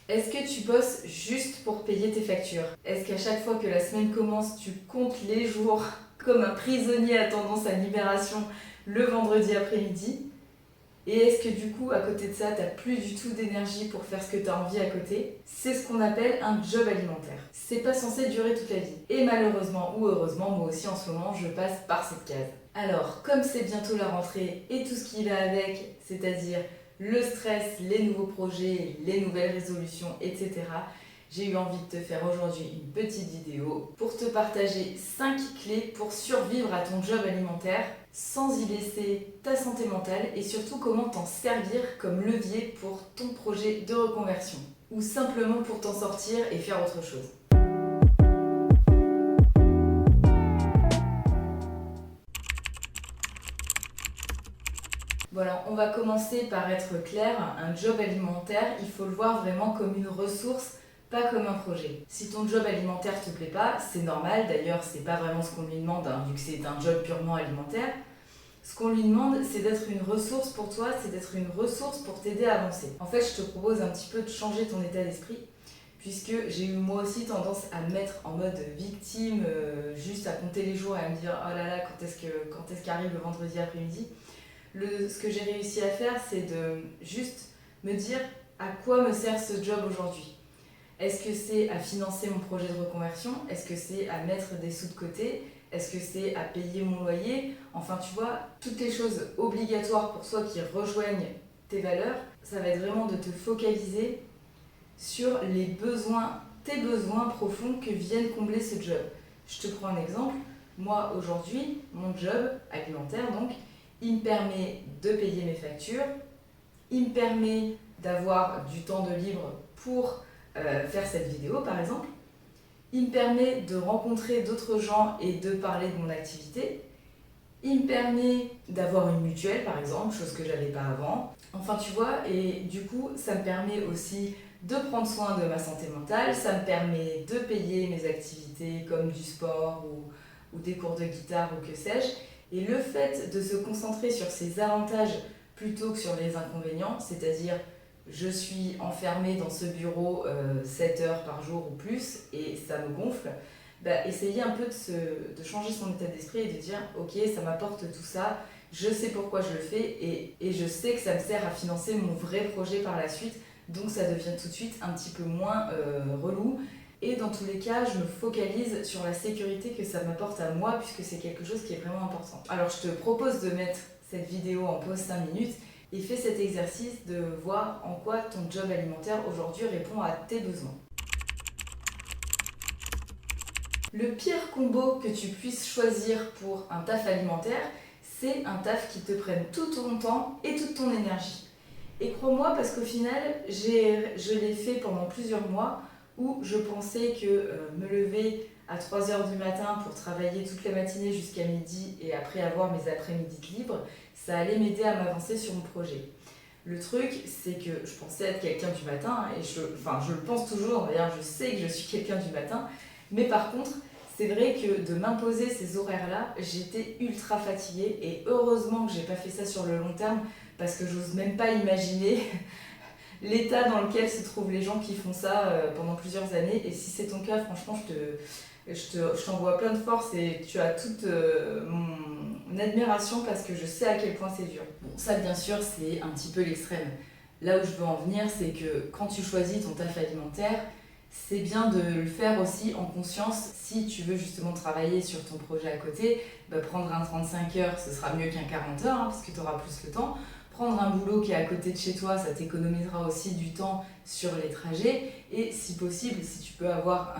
Est-ce que tu bosses juste pour payer tes factures? Est-ce qu'à chaque fois que la semaine commence, tu comptes les jours comme un prisonnier attendant sa libération le vendredi après-midi? Et est-ce que du coup, à côté de ça, t'as plus du tout d'énergie pour faire ce que t'as envie à côté? C'est ce qu'on appelle un job alimentaire. C'est pas censé durer toute la vie. Et malheureusement ou heureusement, moi aussi en ce moment, je passe par cette case. Alors, comme c'est bientôt la rentrée et tout ce qui va avec, c'est-à-dire le stress, les nouveaux projets, les nouvelles résolutions, etc., j'ai eu envie de te faire aujourd'hui une petite vidéo pour te partager 5 clés pour survivre à ton job alimentaire sans y laisser ta santé mentale et surtout comment t'en servir comme levier pour ton projet de reconversion ou simplement pour t'en sortir et faire autre chose. Voilà, on va commencer par être clair, un job alimentaire, il faut le voir vraiment comme une ressource, pas comme un projet. Si ton job alimentaire te plaît pas, c'est normal, d'ailleurs c'est pas vraiment ce qu'on lui demande, vu que c'est un job purement alimentaire. Ce qu'on lui demande, c'est d'être une ressource pour toi, c'est d'être une ressource pour t'aider à avancer. En fait, je te propose un petit peu de changer ton état d'esprit, puisque j'ai eu moi aussi tendance à me mettre en mode victime, juste à compter les jours et à me dire oh là là, quand est-ce qu'arrive le vendredi après-midi. Ce que j'ai réussi à faire, c'est de juste me dire à quoi me sert ce job aujourd'hui. Est-ce que c'est à financer mon projet de reconversion? Est-ce que c'est à mettre des sous de côté? Est-ce que c'est à payer mon loyer? Enfin, tu vois, toutes les choses obligatoires pour soi qui rejoignent tes valeurs, ça va être vraiment de te focaliser sur tes besoins profonds que viennent combler ce job. Je te prends un exemple. Moi, aujourd'hui, mon job alimentaire, donc, il me permet de payer mes factures, il me permet d'avoir du temps de libre pour faire cette vidéo, par exemple. Il me permet de rencontrer d'autres gens et de parler de mon activité. Il me permet d'avoir une mutuelle, par exemple, chose que j'avais pas avant. Enfin, tu vois, et du coup, ça me permet aussi de prendre soin de ma santé mentale, ça me permet de payer mes activités comme du sport ou des cours de guitare ou que sais-je. Et le fait de se concentrer sur ces avantages plutôt que sur les inconvénients, c'est-à-dire je suis enfermée dans ce bureau 7 heures par jour ou plus et ça me gonfle, essayer un peu de changer son état d'esprit et de dire ok, ça m'apporte tout ça, je sais pourquoi je le fais et je sais que ça me sert à financer mon vrai projet par la suite, donc ça devient tout de suite un petit peu moins relou. Et dans tous les cas, je me focalise sur la sécurité que ça m'apporte à moi puisque c'est quelque chose qui est vraiment important. Alors je te propose de mettre cette vidéo en pause 5 minutes et fais cet exercice de voir en quoi ton job alimentaire aujourd'hui répond à tes besoins. Le pire combo que tu puisses choisir pour un taf alimentaire, c'est un taf qui te prenne tout ton temps et toute ton énergie. Et crois-moi, parce qu'au final, je l'ai fait pendant plusieurs mois où je pensais que me lever à 3 heures du matin pour travailler toute la matinée jusqu'à midi et après avoir mes après-midi libres, ça allait m'aider à m'avancer sur mon projet. Le truc, c'est que je pensais être quelqu'un du matin, et je le pense toujours, d'ailleurs je sais que je suis quelqu'un du matin, mais par contre, c'est vrai que de m'imposer ces horaires-là, j'étais ultra fatiguée, et heureusement que j'ai pas fait ça sur le long terme, parce que j'ose même pas imaginer l'état dans lequel se trouvent les gens qui font ça pendant plusieurs années, et si c'est ton cas, franchement, je t'envoie plein de force et tu as toute mon admiration parce que je sais à quel point c'est dur. Bon, ça bien sûr c'est un petit peu l'extrême. Là où je veux en venir, c'est que quand tu choisis ton taf alimentaire, c'est bien de le faire aussi en conscience. Si tu veux justement travailler sur ton projet à côté, prendre un 35 heures, ce sera mieux qu'un 40 heures parce que tu auras plus le temps. Prendre un boulot qui est à côté de chez toi, ça t'économisera aussi du temps sur les trajets. Et si possible, si tu peux avoir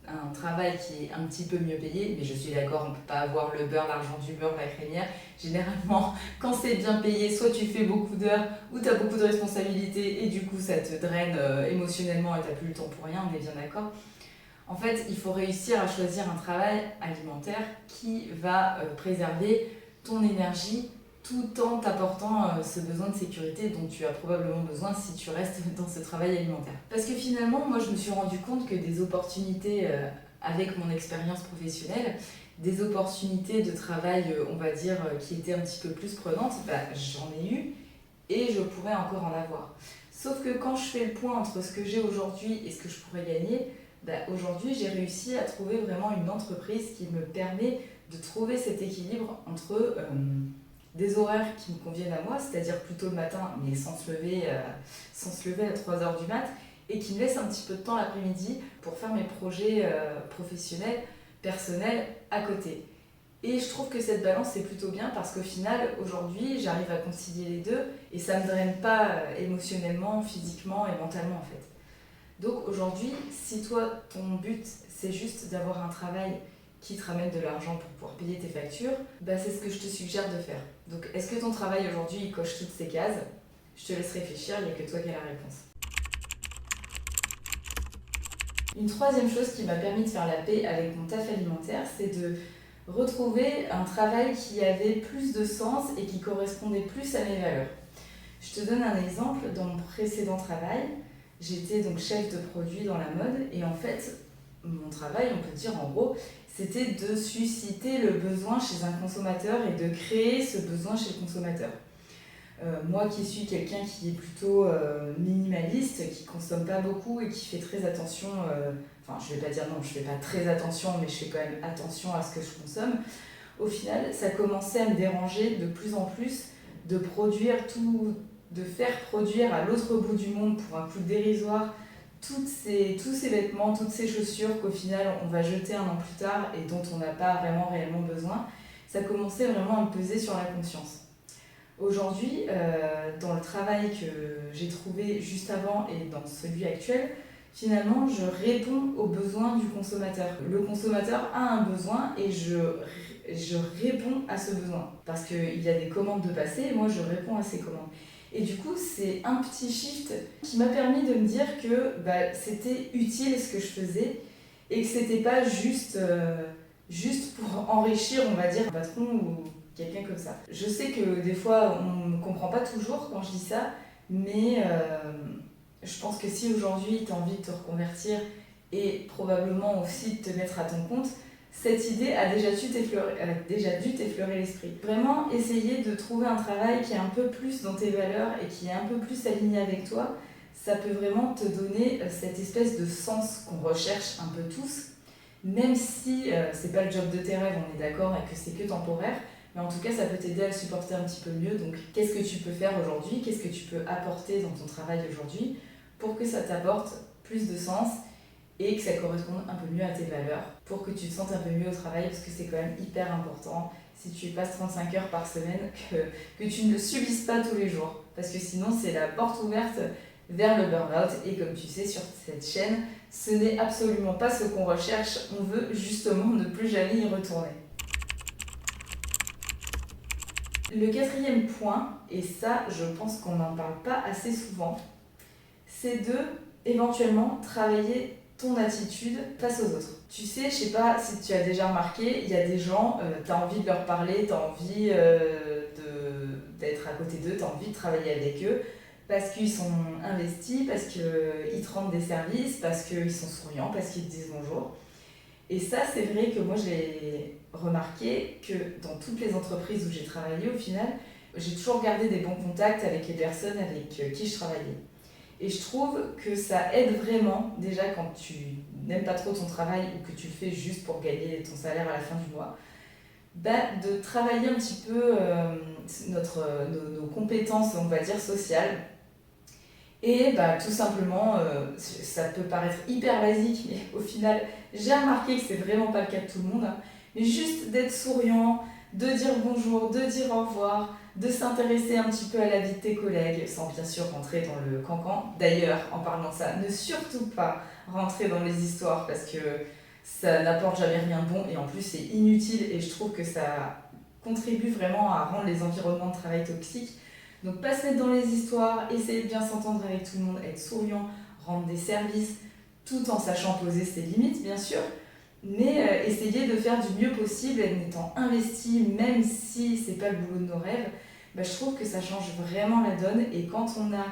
un travail qui est un petit peu mieux payé, mais je suis d'accord, on ne peut pas avoir le beurre, l'argent du beurre, la crémière. Généralement, quand c'est bien payé, soit tu fais beaucoup d'heures ou tu as beaucoup de responsabilités et du coup ça te draine émotionnellement et tu n'as plus le temps pour rien, on est bien d'accord. En fait, il faut réussir à choisir un travail alimentaire qui va préserver ton énergie tout en t'apportant ce besoin de sécurité dont tu as probablement besoin si tu restes dans ce travail alimentaire. Parce que finalement, moi je me suis rendu compte que des opportunités avec mon expérience professionnelle, des opportunités de travail, on va dire, qui étaient un petit peu plus prenantes, j'en ai eu et je pourrais encore en avoir. Sauf que quand je fais le point entre ce que j'ai aujourd'hui et ce que je pourrais gagner, aujourd'hui j'ai réussi à trouver vraiment une entreprise qui me permet de trouver cet équilibre entre des horaires qui me conviennent à moi, c'est-à-dire plutôt le matin, mais sans se lever à 3 heures du mat, et qui me laisse un petit peu de temps l'après-midi pour faire mes projets professionnels, personnels à côté. Et je trouve que cette balance est plutôt bien parce qu'au final, aujourd'hui, j'arrive à concilier les deux et ça ne me draine pas émotionnellement, physiquement et mentalement en fait. Donc aujourd'hui, si toi, ton but, c'est juste d'avoir un travail qui te ramène de l'argent pour pouvoir payer tes factures, c'est ce que je te suggère de faire. Donc est-ce que ton travail aujourd'hui, il coche toutes ces cases? Je te laisse réfléchir, il n'y a que toi qui as la réponse. Une troisième chose qui m'a permis de faire la paix avec mon taf alimentaire, c'est de retrouver un travail qui avait plus de sens et qui correspondait plus à mes valeurs. Je te donne un exemple. Dans mon précédent travail, j'étais donc chef de produit dans la mode et en fait, mon travail, on peut dire en gros, c'était de susciter le besoin chez un consommateur et de créer ce besoin chez le consommateur. Moi qui suis quelqu'un qui est plutôt minimaliste, qui consomme pas beaucoup et qui fait très attention, je vais pas dire non, je fais pas très attention, mais je fais quand même attention à ce que je consomme. Au final, ça commençait à me déranger de plus en plus de de faire produire à l'autre bout du monde pour un coût dérisoire tous ces vêtements, toutes ces chaussures qu'au final on va jeter un an plus tard et dont on n'a pas vraiment réellement besoin. Ça commençait vraiment à me peser sur la conscience. Aujourd'hui, dans le travail que j'ai trouvé juste avant et dans celui actuel, finalement, je réponds aux besoins du consommateur. Le consommateur a un besoin et je réponds à ce besoin. Parce qu'il y a des commandes de passer et moi, je réponds à ces commandes. Et du coup, c'est un petit shift qui m'a permis de me dire que c'était utile ce que je faisais et que c'était pas juste pour enrichir, on va dire, un patron ou quelqu'un comme ça. Je sais que des fois, on ne comprend pas toujours quand je dis ça, mais je pense que si aujourd'hui tu as envie de te reconvertir et probablement aussi de te mettre à ton compte, cette idée a déjà dû t'effleurer l'esprit. Vraiment essayer de trouver un travail qui est un peu plus dans tes valeurs et qui est un peu plus aligné avec toi, ça peut vraiment te donner cette espèce de sens qu'on recherche un peu tous, même si c'est pas le job de tes rêves, on est d'accord, et que c'est que temporaire. Mais en tout cas, ça peut t'aider à le supporter un petit peu mieux. Donc, qu'est-ce que tu peux faire aujourd'hui? Qu'est-ce que tu peux apporter dans ton travail aujourd'hui pour que ça t'apporte plus de sens et que ça corresponde un peu mieux à tes valeurs, pour que tu te sentes un peu mieux au travail, parce que c'est quand même hyper important, si tu passes 35 heures par semaine, que tu ne le subisses pas tous les jours. Parce que sinon, c'est la porte ouverte vers le burn-out. Et comme tu sais, sur cette chaîne, ce n'est absolument pas ce qu'on recherche. On veut justement ne plus jamais y retourner. Le quatrième point, et ça je pense qu'on n'en parle pas assez souvent, c'est de éventuellement travailler ton attitude face aux autres. Tu sais, je sais pas si tu as déjà remarqué, il y a des gens, tu as envie de leur parler, tu as envie d'être à côté d'eux, tu as envie de travailler avec eux, parce qu'ils sont investis, parce qu'ils te rendent des services, parce qu'ils sont souriants, parce qu'ils te disent bonjour. Et ça, c'est vrai que moi, j'ai remarqué que dans toutes les entreprises où j'ai travaillé, au final, j'ai toujours gardé des bons contacts avec les personnes avec qui je travaillais. Et je trouve que ça aide vraiment, déjà quand tu n'aimes pas trop ton travail ou que tu le fais juste pour gagner ton salaire à la fin du mois, de travailler un petit peu nos compétences, on va dire, sociales. Et tout simplement, ça peut paraître hyper basique, mais au final, j'ai remarqué que c'est vraiment pas le cas de tout le monde. Mais juste d'être souriant, de dire bonjour, de dire au revoir, de s'intéresser un petit peu à la vie de tes collègues, sans bien sûr rentrer dans le cancan. D'ailleurs, en parlant de ça, ne surtout pas rentrer dans les histoires parce que ça n'apporte jamais rien de bon et en plus c'est inutile et je trouve que ça contribue vraiment à rendre les environnements de travail toxiques. Donc pas se mettre dans les histoires, essayer de bien s'entendre avec tout le monde, être souriant, rendre des services, tout en sachant poser ses limites bien sûr, mais essayer de faire du mieux possible en étant investi, même si c'est pas le boulot de nos rêves. Je trouve que ça change vraiment la donne et quand on a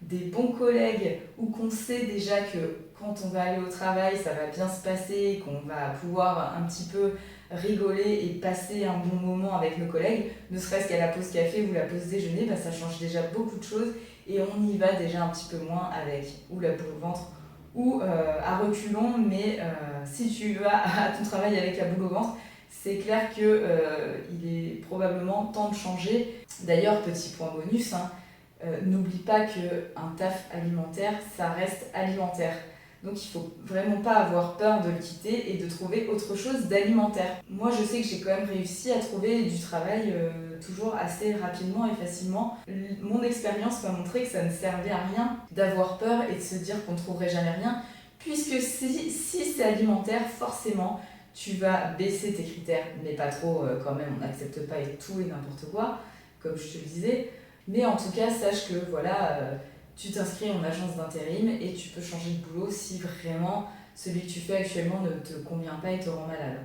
des bons collègues ou qu'on sait déjà que quand on va aller au travail ça va bien se passer, qu'on va pouvoir un petit peu rigoler et passer un bon moment avec nos collègues, ne serait-ce qu'à la pause café ou la pause déjeuner, ça change déjà beaucoup de choses et on y va déjà un petit peu moins avec ou la boule au ventre ou à reculons, mais si tu vas à ton travail avec la boule au ventre, c'est clair qu'il est probablement temps de changer. D'ailleurs, petit point bonus, hein, n'oublie pas qu'un taf alimentaire, ça reste alimentaire. Donc il ne faut vraiment pas avoir peur de le quitter et de trouver autre chose d'alimentaire. Moi je sais que j'ai quand même réussi à trouver du travail toujours assez rapidement et facilement. Mon expérience m'a montré que ça ne servait à rien d'avoir peur et de se dire qu'on ne trouverait jamais rien, puisque si c'est alimentaire, forcément tu vas baisser tes critères, mais pas trop quand même, on n'accepte pas tout et n'importe quoi, comme je te le disais. Mais en tout cas, sache que voilà, tu t'inscris en agence d'intérim et tu peux changer de boulot si vraiment celui que tu fais actuellement ne te convient pas et te rend malade.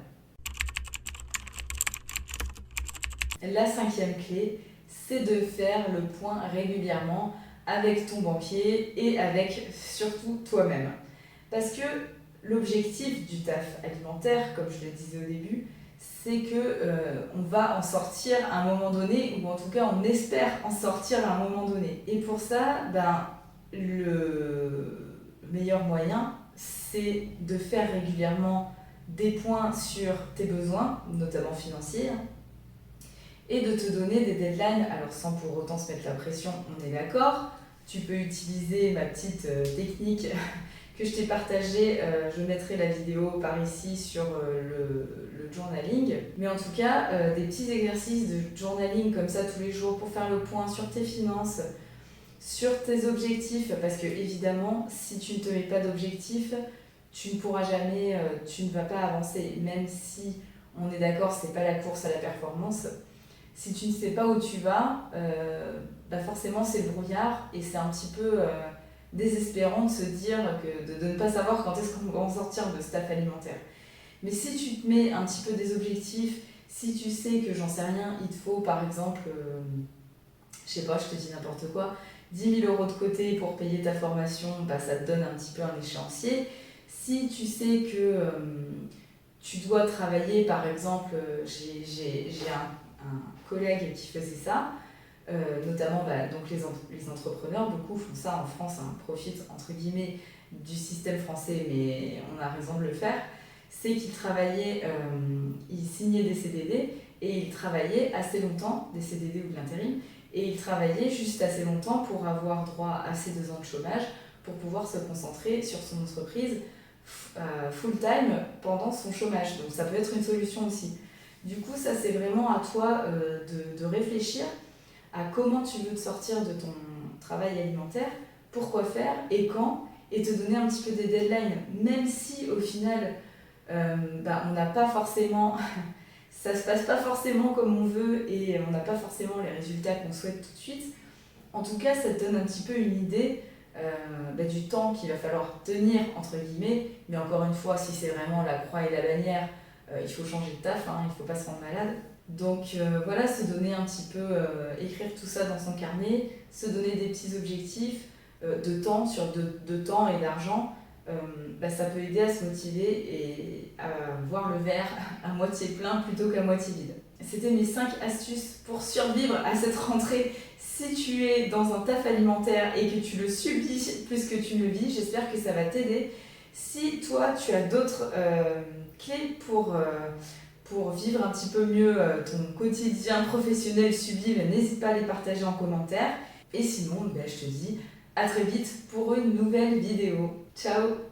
La 5e clé, c'est de faire le point régulièrement avec ton banquier et avec surtout toi-même. Parce que l'objectif du taf alimentaire, comme je le disais au début, c'est qu'on va en sortir à un moment donné, ou en tout cas on espère en sortir à un moment donné. Et pour ça, le meilleur moyen, c'est de faire régulièrement des points sur tes besoins, notamment financiers, et de te donner des deadlines, alors sans pour autant se mettre la pression, on est d'accord. Tu peux utiliser ma petite technique que je t'ai partagée, je mettrai la vidéo par ici sur le journaling. Mais en tout cas, des petits exercices de journaling comme ça tous les jours pour faire le point sur tes finances, sur tes objectifs, parce que évidemment, si tu ne te mets pas d'objectifs, tu ne pourras jamais, tu ne vas pas avancer, même si on est d'accord, c'est pas la course à la performance. Si tu ne sais pas où tu vas, forcément c'est le brouillard et c'est un petit peu désespérant de se dire de ne pas savoir quand est-ce qu'on va en sortir de ce taf alimentaire. Mais si tu te mets un petit peu des objectifs, si tu sais que j'en sais rien, il te faut par exemple, je sais pas, je te dis n'importe quoi, 10 000 € de côté pour payer ta formation, ça te donne un petit peu un échéancier. Si tu sais que tu dois travailler, par exemple, j'ai un collègue qui faisait ça, notamment donc les entrepreneurs, beaucoup font ça en France, hein, profitent entre guillemets du système français, mais on a raison de le faire, c'est qu'ils travaillaient, ils signaient des CDD et ils travaillaient assez longtemps, des CDD ou de l'intérim, et ils travaillaient juste assez longtemps pour avoir droit à ces 2 ans de chômage, pour pouvoir se concentrer sur son entreprise full-time pendant son chômage. Donc ça peut être une solution aussi. Du coup, ça c'est vraiment à toi de réfléchir à comment tu veux te sortir de ton travail alimentaire, pourquoi faire et quand, et te donner un petit peu des deadlines, même si au final on n'a pas forcément, ça se passe pas forcément comme on veut et on n'a pas forcément les résultats qu'on souhaite tout de suite. En tout cas, ça te donne un petit peu une idée du temps qu'il va falloir tenir, entre guillemets, mais encore une fois, si c'est vraiment la croix et la bannière, il faut changer de taf, hein, il ne faut pas se rendre malade. Donc voilà, se donner un petit peu, écrire tout ça dans son carnet, se donner des petits objectifs de temps, sur de temps et d'argent, ça peut aider à se motiver et à voir le verre à moitié plein plutôt qu'à moitié vide. C'était mes 5 astuces pour survivre à cette rentrée si tu es dans un taf alimentaire et que tu le subis plus que tu ne le vis. J'espère que ça va t'aider. Si toi, tu as d'autres clés pour vivre un petit peu mieux ton quotidien professionnel sublime, n'hésite pas à les partager en commentaire. Et sinon, je te dis à très vite pour une nouvelle vidéo. Ciao!